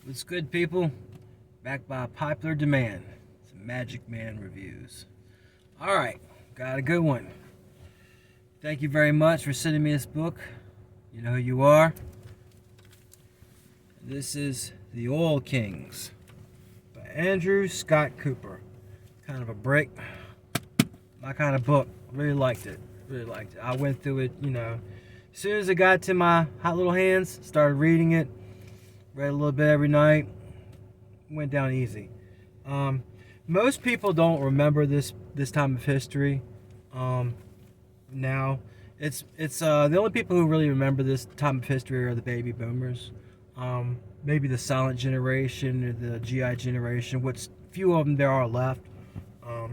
What's good, people? Back by popular demand. It's Magic Man Reviews. Alright, got a good one. Thank you very much for sending me this book. You know who you are. This is The Oil Kings by Andrew Scott Cooper. Kind of a break. My kind of book. Really liked it. I went through it, as soon as it got to my hot little hands, started reading it. Read a little bit every night. Went down easy. Most people don't remember this time of history. Now, it's the only people who really remember this time of history are the baby boomers. Maybe the silent generation or the GI generation, which few of them there are left. But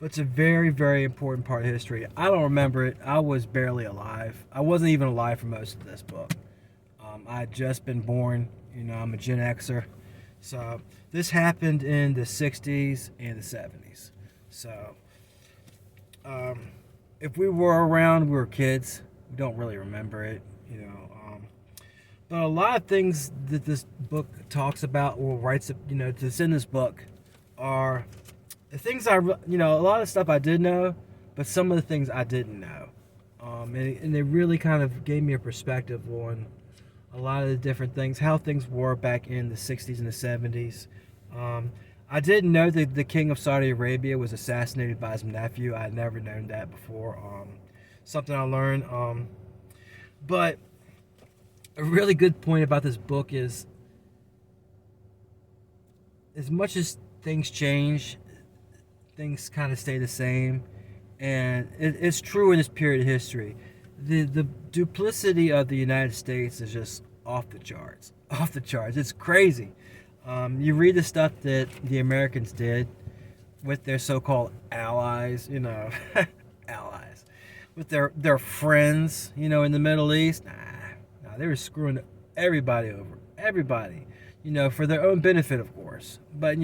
it's a very, very important part of history. I don't remember it. I was barely alive. I wasn't even alive for most of this book. I had just been born. I'm a Gen Xer. So this happened in the 60s and the 70s. So if we were around, we were kids. We don't really remember it. But a lot of things that this book talks about or writes, that's in this book are the things a lot of stuff I did know, but some of the things I didn't know. And they really kind of gave me a perspective on a lot of the different things, how things were back in the 60s and the 70s. I didn't know that the king of Saudi Arabia was assassinated by his nephew. I had never known that before. Something I learned. But a really good point about this book is, as much as things change, things kind of stay the same. And it's true in this period of history. The duplicity of the United States is just off the charts. Off the charts. It's crazy. You read the stuff that the Americans did with their so-called allies, allies, with their friends, in the Middle East. Nah, they were screwing everybody over. Everybody, for their own benefit, of course. But,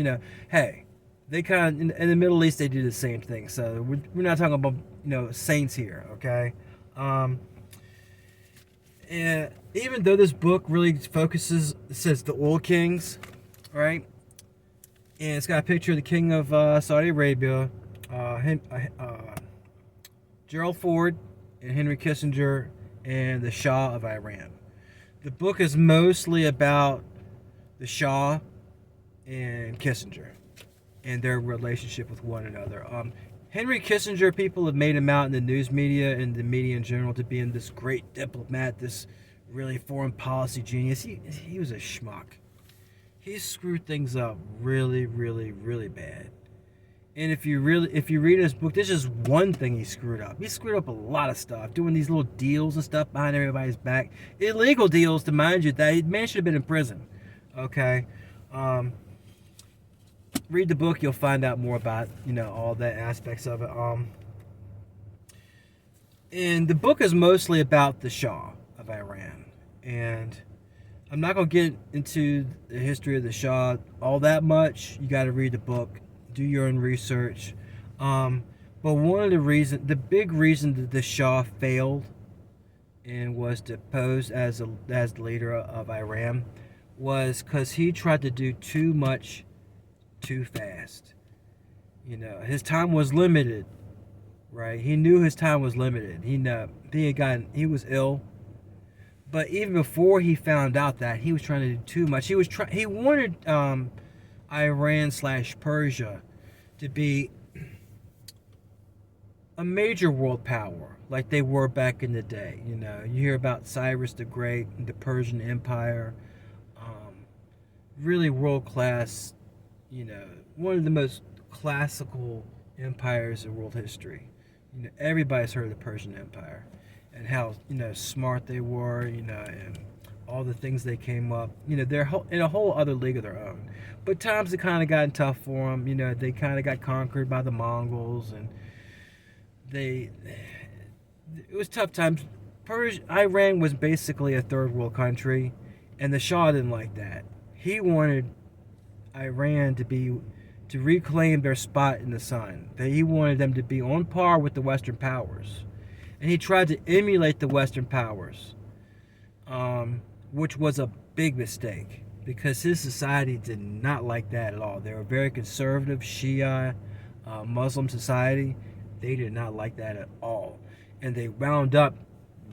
hey, they kind of, in the Middle East, they do the same thing. So we're not talking about, saints here, okay? And even though this book really focuses, it says the oil kings, right? And it's got a picture of the king of Saudi Arabia, Gerald Ford, and Henry Kissinger, and the Shah of Iran. The book is mostly about the Shah and Kissinger and their relationship with one another. Henry Kissinger, people have made him out in the news media and the media in general to being this great diplomat, this really foreign policy genius. He was a schmuck. He screwed things up really, really, really bad. And if you read his book, there's just one thing he screwed up. He screwed up a lot of stuff, doing these little deals and stuff behind everybody's back. Illegal deals, to mind you, that man should have been in prison. Okay? Read the book, you'll find out more about, all that aspects of it. And the book is mostly about the Shah of Iran. And I'm not going to get into the history of the Shah all that much. You got to read the book, do your own research. But one of the big reason that the Shah failed and was deposed as the leader of Iran was because he tried to do too much too fast. His time was limited, right? He knew his time was limited. He was ill, but even before he found out that, he was trying to do too much. He wanted Iran/Persia to be a major world power like they were back in the day. You hear about Cyrus the Great and the Persian Empire, really world class. One of the most classical empires in world history. Everybody's heard of the Persian Empire and how, smart they were, and all the things they came up. They're in a whole other league of their own. But times have kind of gotten tough for them. They kind of got conquered by the Mongols, and it was tough times. Iran was basically a third world country, and the Shah didn't like that. He wanted Iran to reclaim their spot in the sun. That he wanted them to be on par with the Western powers, and he tried to emulate the Western powers, which was a big mistake. because his society did not like that at all. They were very conservative, Shia, Muslim society. They did not like that at all. And they wound up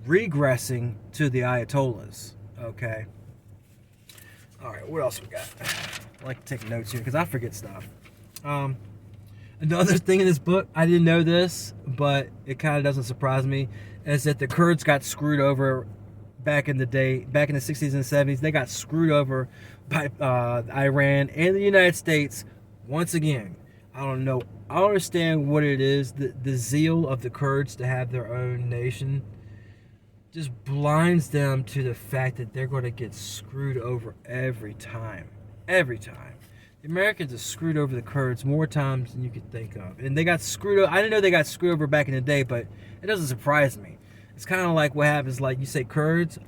regressing to the Ayatollahs. Okay. All right, what else we got? I like to take notes here because I forget stuff. Another thing in this book, I didn't know this, but it kind of doesn't surprise me, is that the Kurds got screwed over back in the day, back in the 60s and 70s. They got screwed over by Iran and the United States once again. I don't know. I don't understand what it is. The zeal of the Kurds to have their own nation just blinds them to the fact that they're going to get screwed over every time. Every time. The Americans have screwed over the Kurds more times than you could think of. And they got screwed over. I didn't know they got screwed over back in the day, but it doesn't surprise me. It's kind of like what happens, like you say Kurds,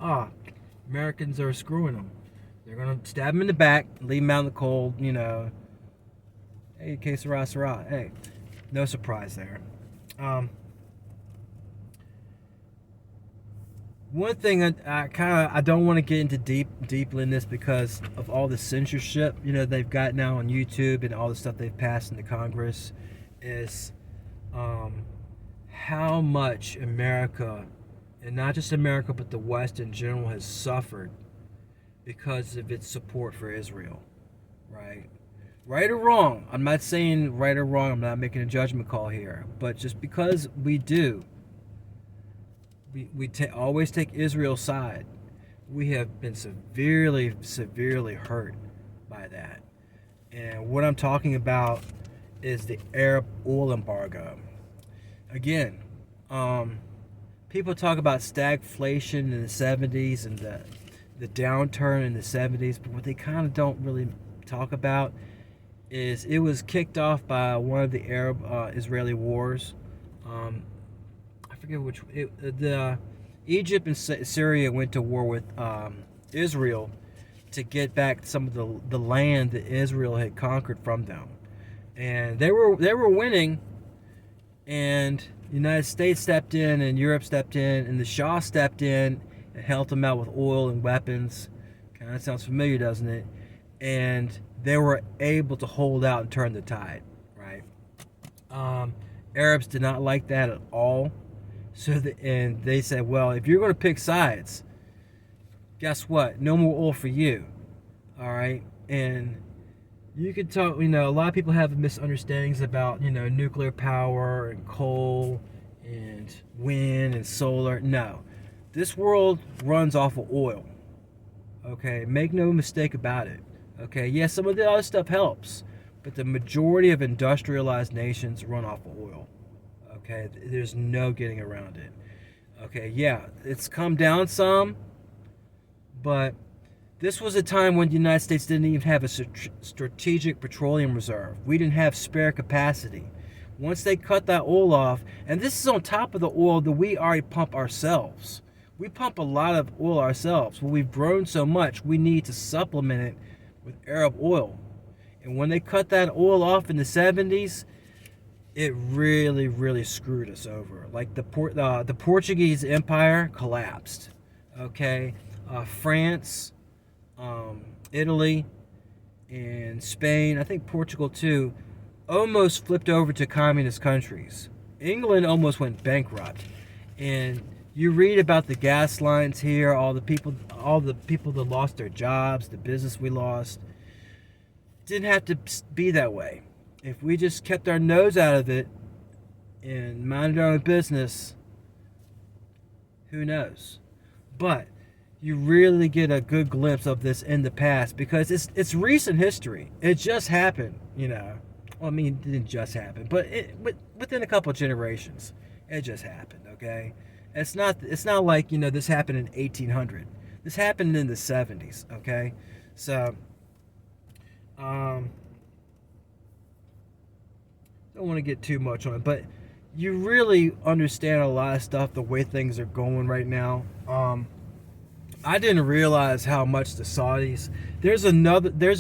Americans are screwing them. They're going to stab them in the back, leave them out in the cold, you know. Hey, que sera, sera. Hey, no surprise there. One thing I don't want to get into deeply in this because of all the censorship, you know, they've got now on YouTube and all the stuff they've passed in the Congress, is how much America, and not just America but the West in general, has suffered because of its support for Israel, right? Right or wrong, I'm not saying right or wrong, I'm not making a judgment call here, but just because we do, we always take Israel's side, we have been severely, severely hurt by that. And what I'm talking about is the Arab oil embargo. Again, people talk about stagflation in the 70s and the downturn in the 70s, but what they kind of don't really talk about is it was kicked off by one of the Arab-Israeli wars. I forget which. Egypt and Syria went to war with Israel to get back some of the land that Israel had conquered from them, and they were winning. And the United States stepped in, and Europe stepped in, and the Shah stepped in and helped them out with oil and weapons. Kind of sounds familiar, doesn't it? And they were able to hold out and turn the tide, right? Arabs did not like that at all. And they said, well, if you're going to pick sides, guess what? No more oil for you, all right? And you could talk, you know, a lot of people have misunderstandings about, you know, nuclear power and coal and wind and solar. No, this world runs off of oil, okay? Make no mistake about it. Okay, yeah, some of the other stuff helps, but the majority of industrialized nations run off of oil. Okay, there's no getting around it. Okay, yeah, it's come down some, but this was a time when the United States didn't even have a strategic petroleum reserve. We didn't have spare capacity. Once they cut that oil off, and this is on top of the oil that we already pump ourselves. We pump a lot of oil ourselves. Well, we've grown so much, we need to supplement it with Arab oil. And when they cut that oil off in the 70s, it really, really screwed us over. Like the Portuguese Empire collapsed. Okay, France, Italy, and Spain, I think Portugal too, almost flipped over to communist countries. England almost went bankrupt. And you read about the gas lines here, all the people that lost their jobs, the business we lost. It didn't have to be that way. If we just kept our nose out of it and minded our own business, who knows? But you really get a good glimpse of this in the past because it's recent history. It just happened, you know. Well, I mean, it didn't just happen, but within a couple of generations, it just happened. Okay. It's not like, you know, this happened in 1800. This happened in the 70s, okay? So, don't want to get too much on it, but you really understand a lot of stuff, the way things are going right now. I didn't realize how much the Saudis. There's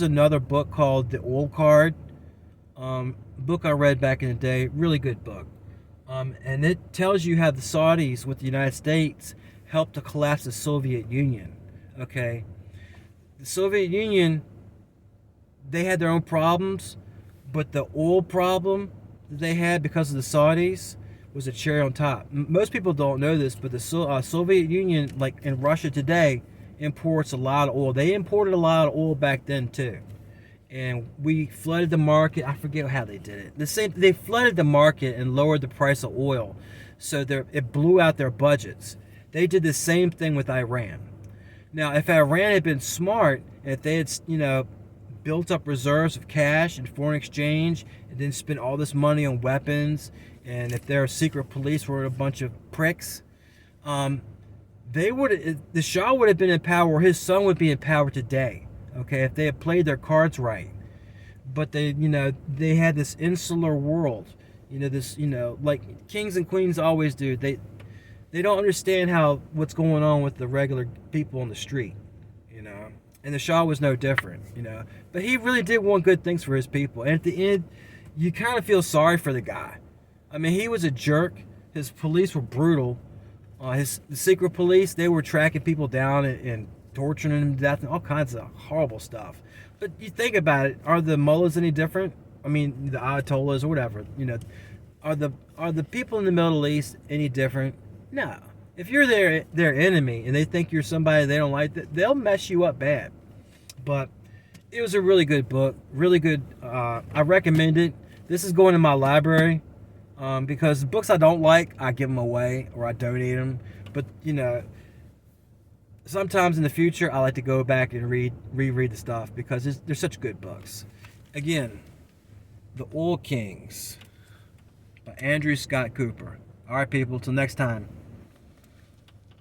another book called The Oil Card, book I read back in the day, really good book. And it tells you how the Saudis with the United States helped to collapse the Soviet Union. Okay, The Soviet Union, they had their own problems, but the oil problem that they had because of the Saudis was a cherry on top. Most people don't know this, but the Soviet Union, like in Russia today, imports a lot of oil. They imported a lot of oil back then too, and we flooded the market. I forget how they did it. They flooded the market and lowered the price of oil, so it blew out their budgets. They did the same thing with Iran. Now, if Iran had been smart, if they had, built up reserves of cash and foreign exchange, and then spent all this money on weapons, and if their secret police were a bunch of pricks, the Shah would have been in power, or his son would be in power today. Okay, if they had played their cards right. But they had this insular world. Like kings and queens always do. They don't understand what's going on with the regular people on the street, And the Shah was no different. But he really did want good things for his people. And at the end, you kind of feel sorry for the guy. I mean, he was a jerk. His police were brutal. The secret police, they were tracking people down and torturing them to death and all kinds of horrible stuff. But you think about it, are the mullahs any different? I mean, the ayatollahs or whatever. Are the people in the Middle East any different? No. If you're their enemy and they think you're somebody they don't like, they'll mess you up bad. But it was a really good book, really good. I recommend it. This is going in my library because the books I don't like, I give them away or I donate them. But sometimes in the future, I like to go back and reread the stuff because they're such good books. Again, The Oil Kings by Andrew Scott Cooper. All right, people. Till next time.